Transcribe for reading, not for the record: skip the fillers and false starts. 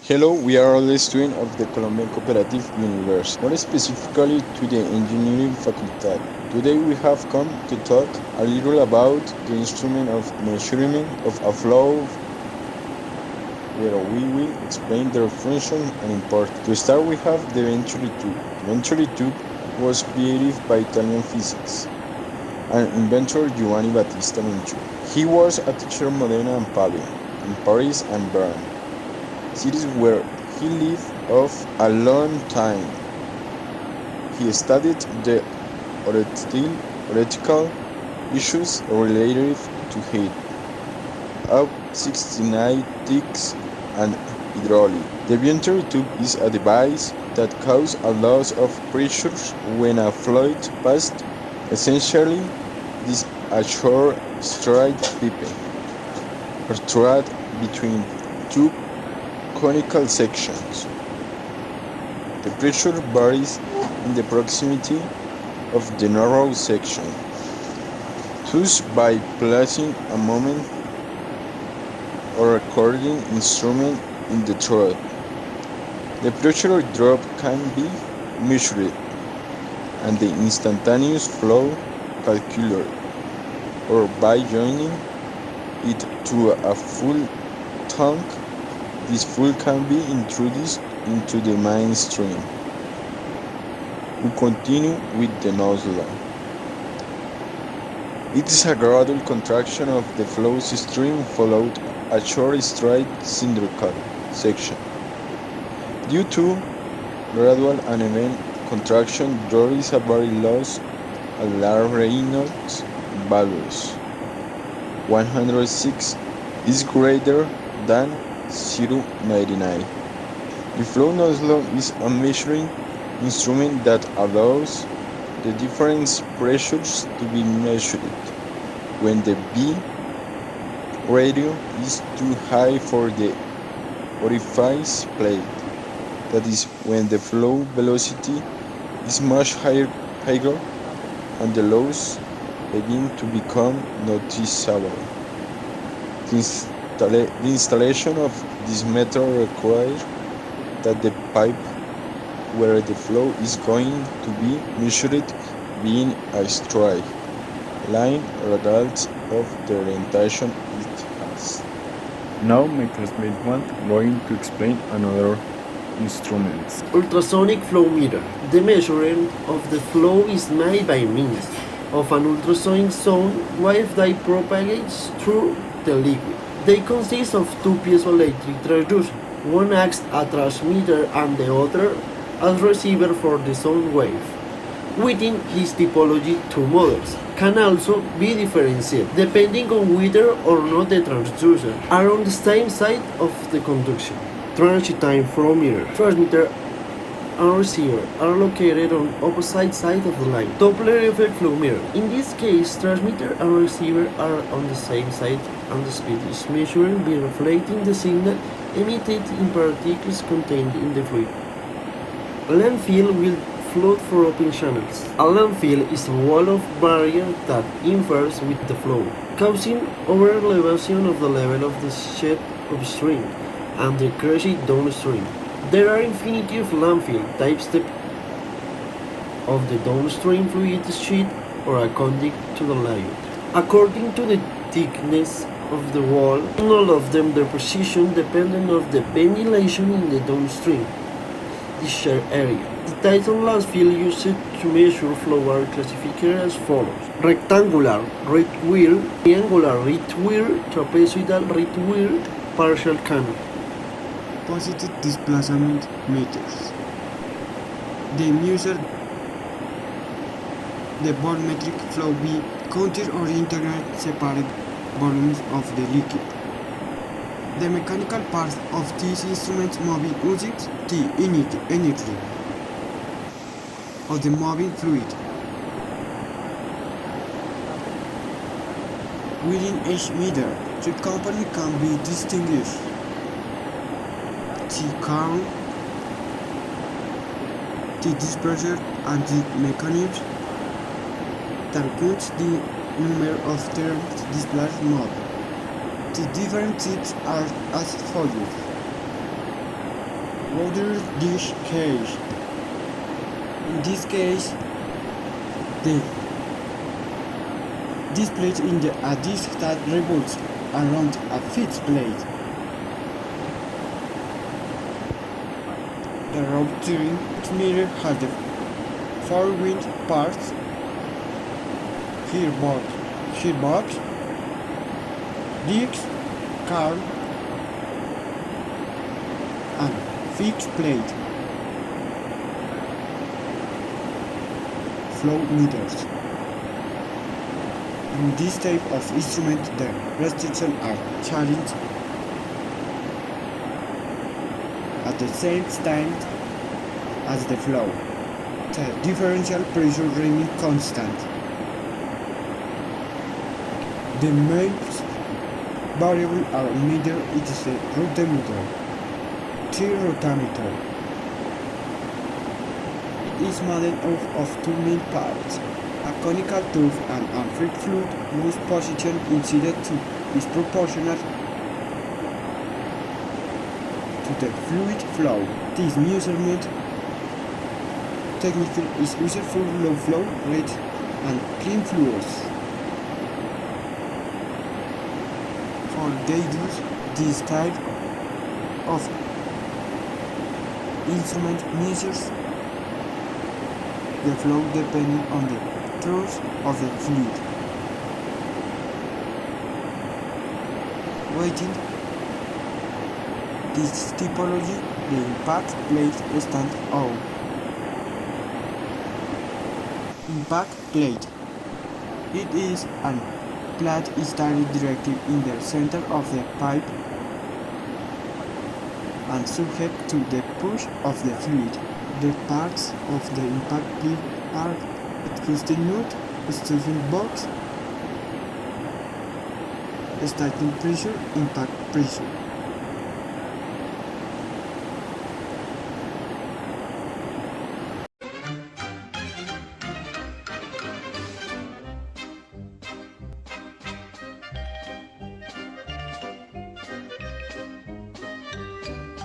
Hello, we are all students of the Colombian Cooperative University, more specifically to the Engineering Faculty. Today we have come to talk a little about the instrument of measurement of a flow, where we will explain their function and importance. To start, we have the Venturi tube. The Venturi tube was created by Italian physicists and inventor Giovanni Battista Venturi. He was a teacher in Modena and Pavia, in Paris and Bern, cities where he lived for a long time. He studied the theoretical issues related to heat, synetics, and hydrology. The Venturi tube is a device that causes a loss of pressure when a fluid passes. Essentially, this is a short, straight pipe or thread between two conical sections. The pressure varies in the proximity of the narrow section. Thus, by placing a moment or recording instrument in the thread, the pressure drop can be measured and the instantaneous flow calculated, or by joining it to a full tank. This fuel can be introduced into the main stream. We continue with the nozzle. It is a gradual contraction of the flow stream followed a short straight cylindrical section. Due to gradual and even contraction, there is a very loss at large Reynolds values. 106 is greater than 0.99. The flow nozzle is a measuring instrument that allows the different pressures to be measured when the B radio is too high for the orifice plate. That is, when the flow velocity is much higher and the loss begin to become noticeable. The installation of this method requires that the pipe where the flow is going to be measured being a straight line regardless of the orientation it has. Now my classmate one going to explain another instruments. Ultrasonic flow meter. The measurement of the flow is made by means of an ultrasonic sound wave that propagates through the liquid. They consist of two piezoelectric transducers. One acts as a transmitter and the other as receiver for the sound wave. Within this typology, two models can also be differentiated depending on whether or not the transducers are on the same side of the conduction. Transit time flow meter. Transmitter and receiver are located on opposite sides of the line. Doppler effect flow meter. In this case, transmitter and receiver are on the same side and the speed is measured by reflecting the signal emitted in particles contained in the fluid. Landfill will float for open channels. A landfill is a wall of barrier that interferes with the flow, causing over-elevation of the level of the shed upstream and decreasing downstream. There are infinity of landfill types of the downstream fluid sheet or a conduit to the layout. According to the thickness of the wall, all of them their position dependent on the ventilation in the downstream discharge area. The types of landfill used to measure flow are classified as follows: rectangular right wheel, triangular right wheel, trapezoidal right wheel, partial canal. Positive displacement meters. They measure the volumetric flow B, counter or integrate separate volumes of the liquid. The mechanical parts of these instruments moving using the energy of the moving fluid. Within each meter, the component can be distinguished: the current, the disperser, and the mechanism that counts the number of turns displaced mode. The different types are as follows: water dish case. In this case, this plate in a disc that revolves around a fixed plate. The rotating mirror has the forward parts, gearbox, discs, car, and fixed plate. Flow meters. In this type of instrument, the restrictions are challenged at the same time as the flow. The differential pressure remains constant. The main variable are meter is the rotameter, rotameter. It is made up of two main parts, a conical tube and a free fluid whose position inside the tube is proportional to the fluid flow. This measurement technique is used for low flow rate and clean fluids. For gauges, this type of instrument measures the flow depending on the truth of the fluid. Weighting. This typology, the impact plate stands out. Impact plate. It is an plate installed directly in the center of the pipe and subject to the push of the fluid. The parts of the impact plate are exhausting nut, stuffing box, starting pressure, impact pressure.